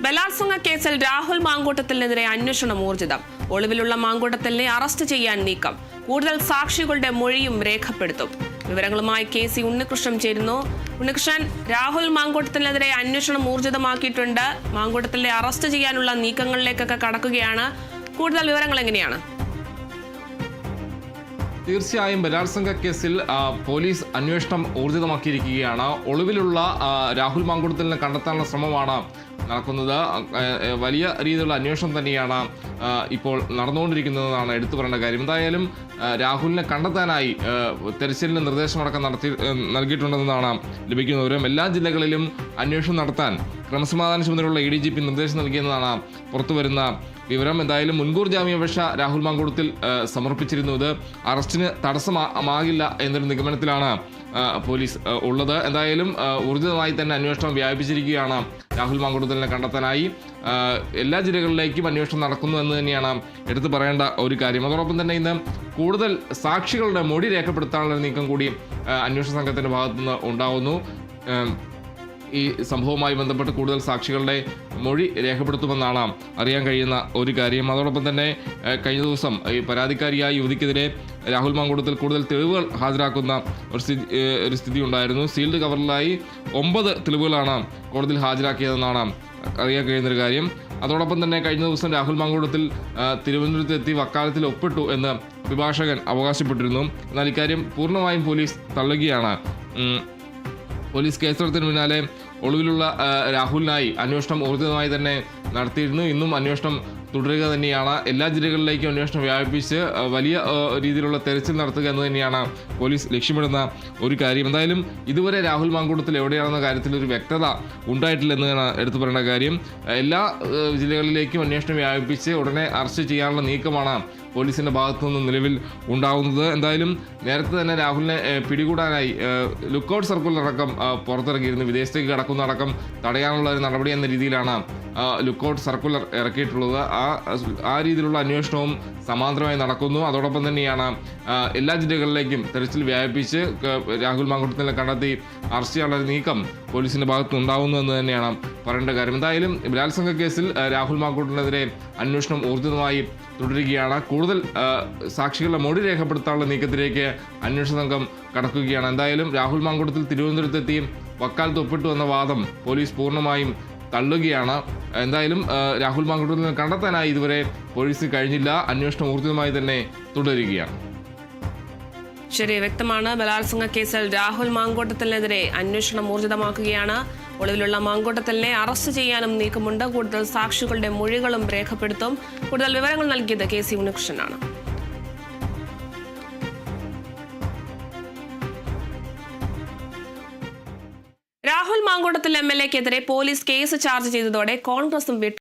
ബലാത്സംഗ കേസിൽ രാഹുൽ മാങ്കൂട്ടത്തിനെതിരെ അന്വേഷണം ഊർജിതം. ഒളിവിലുള്ള മാങ്കൂട്ടത്തിനെ അറസ്റ്റ് ചെയ്യാൻ നീക്കം. കൂടുതൽ സാക്ഷികളുടെ മൊഴിയും രേഖപ്പെടുത്തും. വിവരങ്ങളുമായി KC ഉണ്ണികൃഷ്ണൻ ചേരുന്നു. ഉണ്ണികൃഷ്ണൻ, രാഹുൽ മാങ്കൂട്ടത്തിനെതിരെ അന്വേഷണം ഊർജിതമാക്കിയിട്ടുണ്ട്. മാങ്കൂട്ടത്തിനെ അറസ്റ്റ് ചെയ്യാനുള്ള നീക്കങ്ങളിലേക്കൊക്കെ കടക്കുകയാണ്. കൂടുതൽ വിവരങ്ങൾ എങ്ങനെയാണ്? തീർച്ചയായും ബലാത്സംഗ കേസിൽ പോലീസ് അന്വേഷണം ഊർജിതമാക്കിയിരിക്കുകയാണ്. ഒളിവിലുള്ള രാഹുൽ മാങ്കൂട്ടത്തിനെ കണ്ടെത്താനുള്ള ശ്രമമാണ് നടക്കുന്നത്. വലിയ രീതിയിലുള്ള അന്വേഷണം തന്നെയാണ് ഇപ്പോൾ നടന്നുകൊണ്ടിരിക്കുന്നതെന്നാണ് എടുത്തു പറയേണ്ട കാര്യം. എന്തായാലും രാഹുലിനെ കണ്ടെത്താനായി തെരച്ചിലിന് നിർദ്ദേശമടക്കം നൽകിയിട്ടുണ്ടെന്നാണ് ലഭിക്കുന്ന വിവരം. എല്ലാ ജില്ലകളിലും അന്വേഷണം നടത്താൻ ക്രമസമാധാന ചുമതലയുള്ള ADGP നിർദ്ദേശം നൽകിയെന്നതാണ് പുറത്തുവരുന്ന വിവരം. എന്തായാലും മുൻകൂർ ജാമ്യാപേക്ഷ രാഹുൽ മാങ്കൂട്ടത്തിൽ സമർപ്പിച്ചിരുന്നു. ഇത് അറസ്റ്റിന് തടസ്സമാകില്ല എന്നൊരു നിഗമനത്തിലാണ് പോലീസ് ഉള്ളത്. എന്തായാലും ഊർജിതമായി തന്നെ അന്വേഷണം വ്യാപിപ്പിച്ചിരിക്കുകയാണ്. രാഹുൽ മാങ്കൂട്ടത്തിനെ കണ്ടെത്താനായി എല്ലാ ജില്ലകളിലേക്കും അന്വേഷണം നടക്കുന്നു എന്ന് തന്നെയാണ് എടുത്തു പറയേണ്ട ഒരു കാര്യം. അതോടൊപ്പം തന്നെ ഇന്ന് കൂടുതൽ സാക്ഷികളുടെ മൊഴി രേഖപ്പെടുത്താനുള്ള നീക്കം കൂടി അന്വേഷണ സംഘത്തിന്റെ ഭാഗത്തുനിന്ന് ഉണ്ടാകുന്നു. ഈ സംഭവവുമായി ബന്ധപ്പെട്ട് കൂടുതൽ സാക്ഷികളുടെ മൊഴി രേഖപ്പെടുത്തുമെന്നാണ് അറിയാൻ കഴിയുന്ന ഒരു കാര്യം. അതോടൊപ്പം തന്നെ കഴിഞ്ഞ ദിവസം ഈ പരാതിക്കാരിയായ യുവതിക്കെതിരെ രാഹുൽ മാങ്കൂട്ടത്തിൽ കൂടുതൽ തെളിവുകൾ ഹാജരാക്കുന്ന ഒരു സ്ഥിതി ഉണ്ടായിരുന്നു. സീൽഡ് കവറിലായി 9 തെളിവുകളാണ് കോടതിയിൽ ഹാജരാക്കിയതെന്നാണ് അറിയാൻ കഴിയുന്നൊരു കാര്യം. അതോടൊപ്പം തന്നെ കഴിഞ്ഞ ദിവസം രാഹുൽ മാങ്കൂട്ടത്തിൽ തിരുവനന്തപുരത്ത് എത്തി വക്കാലത്തിൽ ഒപ്പിട്ടു എന്ന് അഭിഭാഷകൻ അവകാശപ്പെട്ടിരുന്നു. എന്നാൽ ഇക്കാര്യം പൂർണ്ണമായും പോലീസ് തള്ളുകയാണ്. പോലീസ് കേസെടുത്തതിന് പിന്നാലെ ഒളിവിലുള്ള രാഹുലിനായി അന്വേഷണം ഊർജിതമായി തന്നെ നടത്തിയിരുന്നു. ഇന്നും അന്വേഷണം തുടരുക തന്നെയാണ്. എല്ലാ ജില്ലകളിലേക്കും അന്വേഷണം വ്യാപിപ്പിച്ച് വലിയ രീതിയിലുള്ള തെരച്ചിൽ നടത്തുക എന്ന് തന്നെയാണ് പോലീസ് ലക്ഷ്യമിടുന്ന ഒരു കാര്യം. എന്തായാലും ഇതുവരെ രാഹുൽ മാങ്കൂട്ടത്തിൽ എവിടെയാണെന്ന കാര്യത്തിൽ ഒരു വ്യക്തത ഉണ്ടായിട്ടില്ലെന്നാണ് എടുത്തു പറയേണ്ട കാര്യം. എല്ലാ ജില്ലകളിലേക്കും അന്വേഷണം വ്യാപിപ്പിച്ച് ഉടനെ അറസ്റ്റ് ചെയ്യാനുള്ള നീക്കമാണ് പോലീസിൻ്റെ ഭാഗത്തു നിന്ന് നിലവിൽ ഉണ്ടാകുന്നത്. എന്തായാലും നേരത്തെ തന്നെ രാഹുലിനെ പിടികൂടാനായി ലുക്കൌട്ട് സർക്കുലർ അടക്കം പുറത്തിറക്കിയിരുന്നു. വിദേശത്തേക്ക് കടക്കുന്നതടക്കം തടയാനുള്ള ഒരു നടപടി എന്ന രീതിയിലാണ് ലുക്കൌട്ട് സർക്കുലർ ഇറക്കിയിട്ടുള്ളത്. ആ രീതിയിലുള്ള അന്വേഷണവും സമാന്തരമായി നടക്കുന്നു. അതോടൊപ്പം തന്നെയാണ് എല്ലാ ജില്ലകളിലേക്കും തെരച്ചിൽ വ്യാപിപ്പിച്ച് രാഹുൽ മാങ്കൂട്ടത്തിനെ കണ്ടെത്തി അറസ്റ്റ് ചെയ്യാനുള്ള നീക്കം പോലീസിൻ്റെ ഭാഗത്ത് ഉണ്ടാകുന്നു എന്ന് തന്നെയാണ് പറയേണ്ട കാര്യം. എന്തായാലും ബലാത്സംഗ കേസിൽ രാഹുൽ മാങ്കൂട്ടത്തിനെതിരെ അന്വേഷണം ഊർജിതമായി തുടരുകയാണ്. കൂടുതൽ സാക്ഷികളുടെ മൊഴി രേഖപ്പെടുത്താനുള്ള നീക്കത്തിലേക്ക് അന്വേഷണ സംഘം കടക്കുകയാണ്. എന്തായാലും രാഹുൽ മാങ്കൂട്ടത്തിൽ തിരുവനന്തപുരത്തെത്തി വക്കാലത്ത് ഒപ്പിട്ടു എന്ന വാദം പോലീസ് പൂർണ്ണമായും തള്ളുകയാണ്. എന്തായാലും രാഹുൽ മാങ്കൂട്ടത്തിനെ കണ്ടെത്താനായി ഇതുവരെ പോലീസിന് കഴിഞ്ഞില്ല. അന്വേഷണം ഊർജിതമായി തന്നെ തുടരുകയാണ്. ശരി, വ്യക്തമാണ്. ബലാത്സംഗ കേസിൽ രാഹുൽ മാങ്കൂട്ടത്തിനെതിരെ അന്വേഷണം ഊർജിതമാക്കുകയാണ്. ഒളിവിലുള്ള മാങ്കൂട്ടത്തിനെ അറസ്റ്റ് ചെയ്യാനും നീക്കമുണ്ട്. കൂടുതൽ സാക്ഷികളുടെ മൊഴികളും രേഖപ്പെടുത്തും. കൂടുതൽ വിവരങ്ങൾ നൽകിയത് KC ഉണ്ണികൃഷ്ണനാണ്. രാഹുൽ മാങ്കൂട്ടത്തിൽ MLA ക്കെതിരെ പോലീസ് കേസ് ചാർജ് ചെയ്തതോടെ കോൺഗ്രസും